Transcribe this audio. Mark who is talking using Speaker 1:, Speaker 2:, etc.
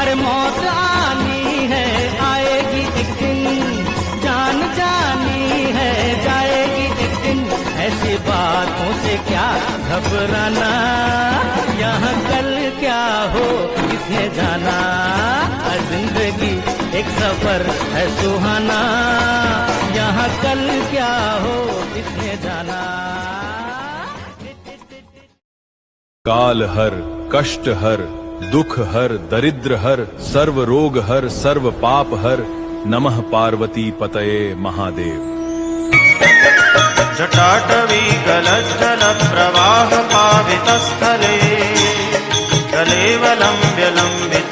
Speaker 1: अरे मौत आनी है, आएगी एक दिन, जान जानी है, जाएगी एक दिन। ऐसी बातों से क्या घबराना, यहाँ कल क्या हो किसने जाना। जिंदगी एक सफर है सुहाना, यहाँ कल क्या हो किसने जाना।
Speaker 2: काल हर, कष्ट हर, दुख हर, दरिद्र हर, सर्व रोग हर, सर्व पाप हर। नमः पार्वती पतये महादेव।
Speaker 3: जटाटवी गलज्जल प्रवाह पावितस्थले, कलेवलम्ब्य लम्बित